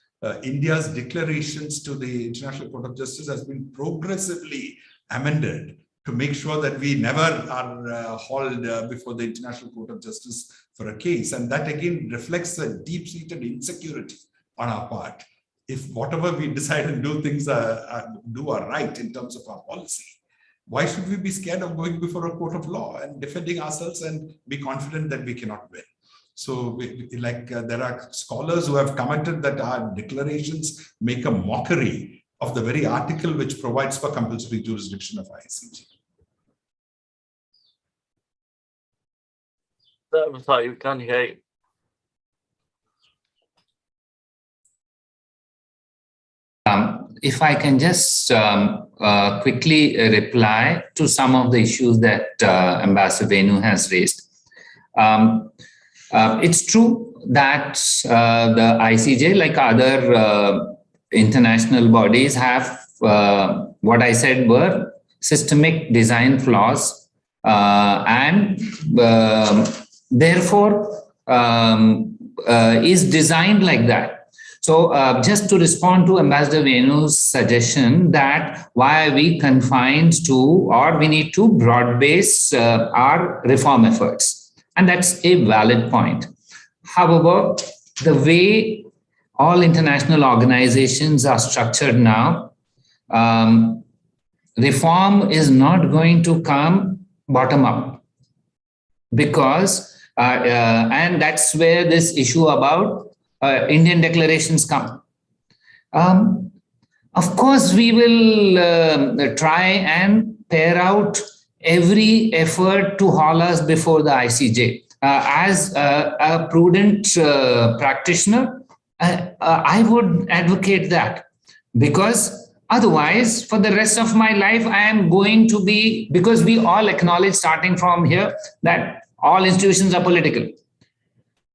India's declarations to the International Court of Justice has been progressively amended to make sure that we never are hauled before the International Court of Justice for a case. And that again reflects a deep-seated insecurity on our part. If whatever we decide and do things are right in terms of our policy, why should we be scared of going before a court of law and defending ourselves and be confident that we cannot win? So there are scholars who have commented that our declarations make a mockery of the very article which provides for compulsory jurisdiction of ICJ. I'm sorry, we can't hear you. If I can just quickly reply to some of the issues that Ambassador Venu has raised. It's true that the ICJ, like other international bodies, have what I said were systemic design flaws, and therefore is designed like that. So just to respond to Ambassador Venu's suggestion that why are we confined to, or we need to broad base our reform efforts. And that's a valid point. However, the way all international organizations are structured now, reform is not going to come bottom up, because, and that's where this issue about Indian declarations come. Of course, we will try and pair out every effort to haul us before the ICJ. As a prudent practitioner, I would advocate that, because otherwise, for the rest of my life, I am going to be, because we all acknowledge starting from here that all institutions are political.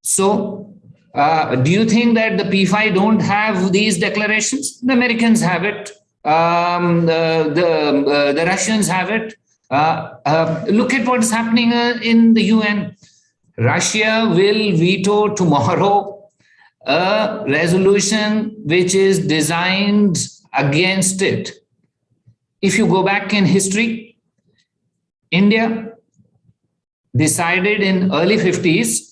So, do you think that the P5 don't have these declarations? The Americans have it. The Russians have it. Look at what's happening in the UN. Russia will veto tomorrow a resolution which is designed against it. If you go back in history, India decided in early 50s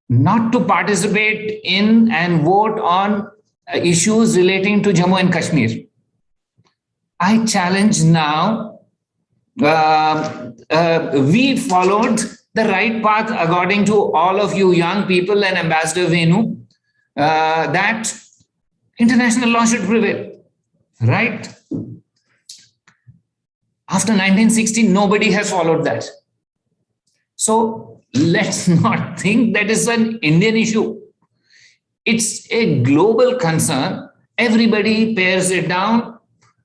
not to participate in and vote on issues relating to Jammu and Kashmir. I challenge now, we followed the right path according to all of you young people and Ambassador Venu, that international law should prevail, right? After 1960, nobody has followed that. So let's not think that is an Indian issue. It's a global concern. Everybody pares it down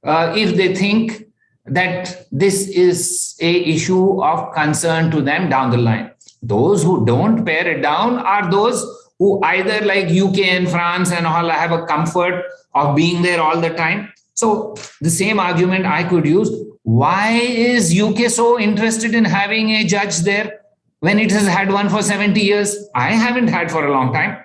if they think that this is a issue of concern to them down the line. Those who don't pare it down are those who either, like UK and France and all, have a comfort of being there all the time. So the same argument I could use. Why is UK so interested in having a judge there when it has had one for 70 years? I haven't had for a long time.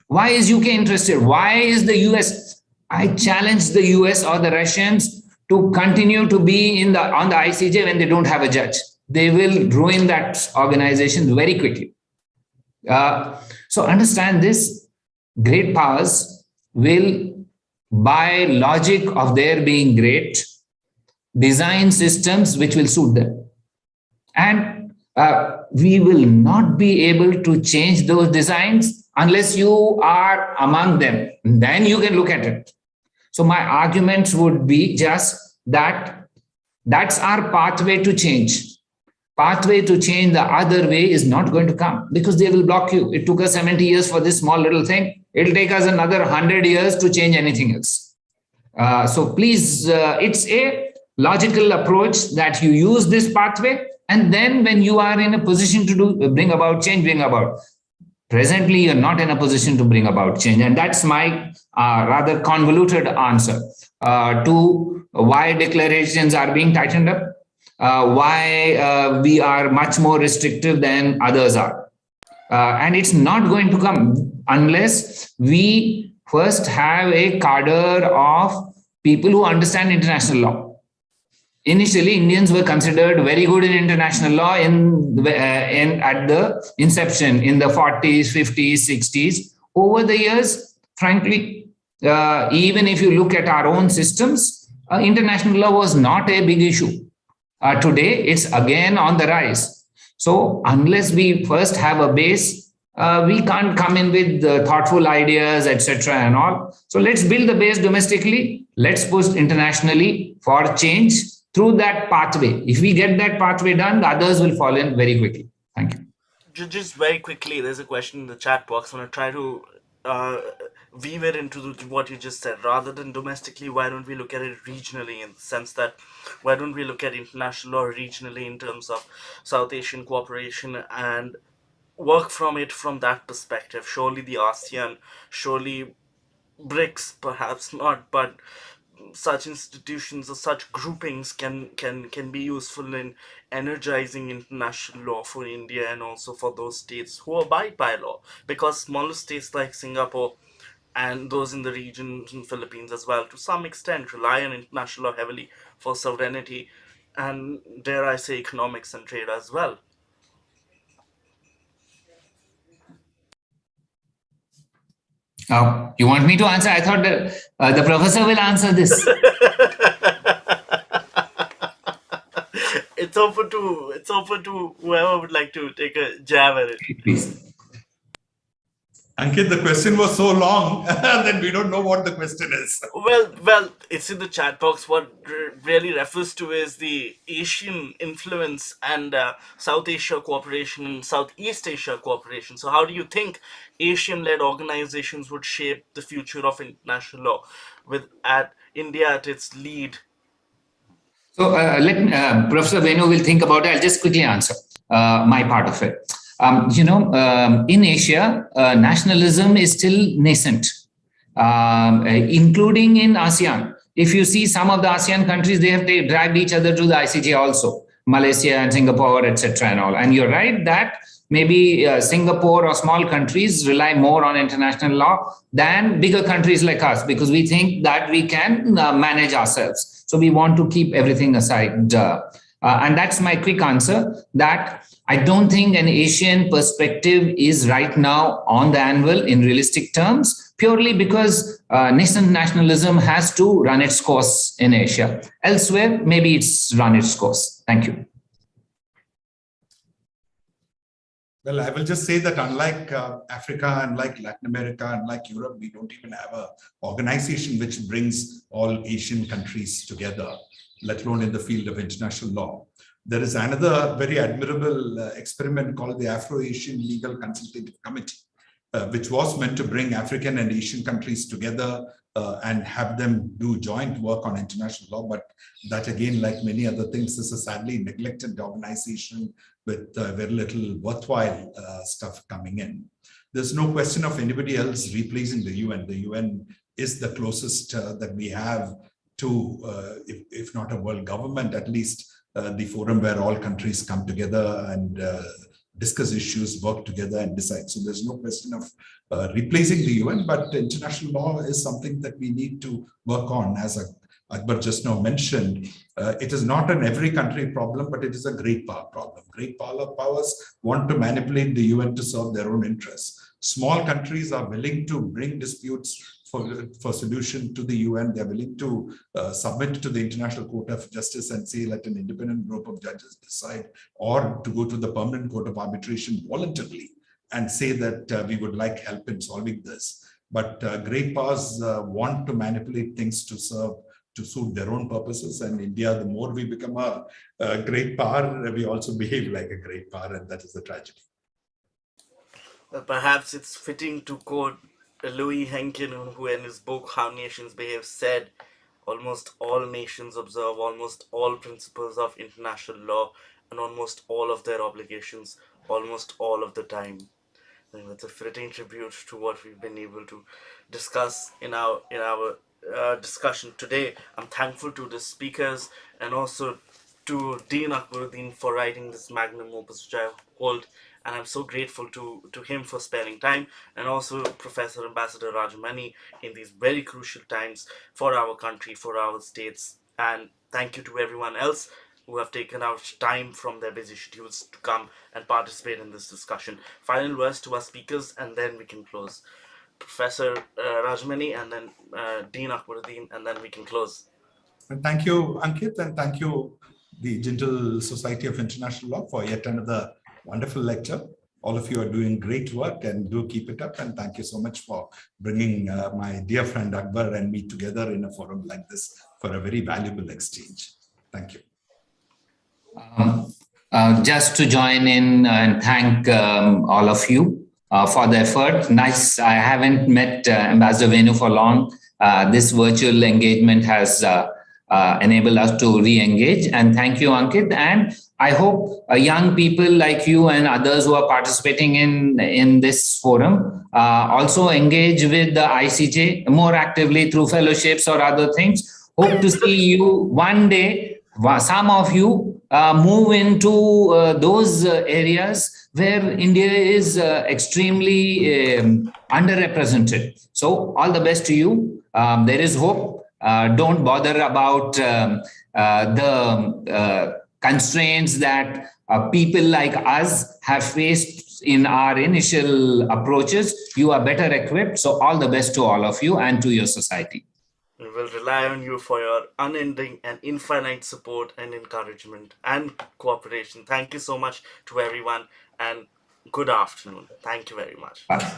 Why is UK interested? Why is the US? I challenge the US or the Russians to continue to be on the ICJ when they don't have a judge. They will ruin that organization very quickly. So understand this, great powers will, by logic of their being great, design systems which will suit them. And we will not be able to change those designs unless you are among them. Then you can look at it. So my arguments would be just that that's our pathway to change. Pathway to change the other way is not going to come because they will block you. It took us 70 years for this small little thing. It'll take us another 100 years to change anything else. So please, it's a logical approach that you use this pathway. And then when you are in a position to bring about change, bring about. Presently, you're not in a position to bring about change. And that's my rather convoluted answer to why declarations are being tightened up, why we are much more restrictive than others are. And it's not going to come unless we first have a cadre of people who understand international law. Initially, Indians were considered very good in international law at the inception in the 40s, 50s, 60s. Over the years, frankly, even if you look at our own systems, international law was not a big issue. Today, it's again on the rise. So unless we first have a base, we can't come in with thoughtful ideas, etc. and all. So let's build the base domestically. Let's push internationally for change through that pathway. If we get that pathway done, the others will fall in very quickly. Thank you. Just very quickly, there's a question in the chat box. I'm going to try to weave it into what you just said. Rather than domestically, why don't we look at it regionally, in the sense that why don't we look at international law regionally in terms of South Asian cooperation and work from it from that perspective? Surely the ASEAN, surely BRICS, perhaps not, but such institutions or such groupings can be useful in energizing international law for India and also for those states who abide by law, because smaller states like Singapore and those in the region in Philippines as well, to some extent, rely on international law heavily for sovereignty and, dare I say, economics and trade as well. Oh, you want me to answer? I thought the professor will answer this. It's open to whoever would like to take a jab at it. Please. Ankit, the question was so long that we don't know what the question is. Well, it's in the chat box. What really refers to is the Asian influence and South Asia cooperation and Southeast Asia cooperation. So how do you think Asian-led organizations would shape the future of international law with India at its lead? So Professor Venu will think about it. I'll just quickly answer my part of it. In Asia, nationalism is still nascent, including in ASEAN. If you see some of the ASEAN countries, they have dragged each other to the ICJ also, Malaysia and Singapore, etc. and all. And you're right that maybe Singapore or small countries rely more on international law than bigger countries like us, because we think that we can manage ourselves. So we want to keep everything aside. And that's my quick answer, that I don't think an Asian perspective is right now on the anvil in realistic terms, purely because nascent nationalism has to run its course in Asia. Elsewhere, maybe it's run its course. Thank you. Well, I will just say that unlike Africa, unlike Latin America, unlike Europe, we don't even have an organization which brings all Asian countries together, let alone in the field of international law. There is another very admirable experiment called the Afro-Asian Legal Consultative Committee, which was meant to bring African and Asian countries together and have them do joint work on international law. But that, again, like many other things, is a sadly neglected organization with very little worthwhile stuff coming in. There's no question of anybody else replacing the UN. The UN is the closest that we have to, if not a world government, at least the forum where all countries come together and discuss issues, work together and decide. So there's no question of replacing the UN, but international law is something that we need to work on. As Akbar just now mentioned, it is not an every country problem, but it is a great power problem. Great powers want to manipulate the UN to serve their own interests. Small countries are willing to bring disputes for solution to the UN. They're willing to submit to the International Court of Justice and say, let an independent group of judges decide, or to go to the Permanent Court of Arbitration voluntarily and say that we would like help in solving this. But great powers want to manipulate things to suit their own purposes. And India, the more we become a great power, we also behave like a great power, and that is the tragedy. Perhaps it's fitting to quote Louis Henkin, who in his book How Nations Behave said, almost all nations observe almost all principles of international law and almost all of their obligations almost all of the time. I think that's a fitting tribute to what we've been able to discuss in our discussion today. I'm thankful to the speakers and also to Dean Akbaruddin for writing this magnum opus which I hold, and I'm so grateful to him for sparing time, and also Professor Ambassador Rajamani in these very crucial times for our country, for our states, and thank you to everyone else who have taken out time from their busy schedules to come and participate in this discussion. Final words to our speakers, and then we can close. Professor Rajmani, and then Dean Akbaruddin, and then we can close. And thank you, Ankit, and thank you, the Gentle Society of International Law, for yet another wonderful lecture. All of you are doing great work, and do keep it up. And thank you so much for bringing my dear friend Akbar and me together in a forum like this for a very valuable exchange. Thank you. Just to join in and thank all of you for the effort. Nice. I haven't met Ambassador Venu for long. This virtual engagement has enabled us to re-engage. And thank you, Ankit. And I hope young people like you and others who are participating in this forum also engage with the ICJ more actively through fellowships or other things. Hope to see you one day. Some of you move into those areas where India is extremely underrepresented. So all the best to you. There is hope. Don't bother about the constraints that people like us have faced in our initial approaches. You are better equipped. So all the best to all of you and to your society. We will rely on you for your unending and infinite support and encouragement and cooperation. Thank you so much to everyone, and good afternoon. Thank you very much. Bye.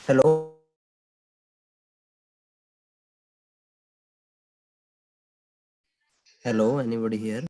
Hello. Hello, anybody here?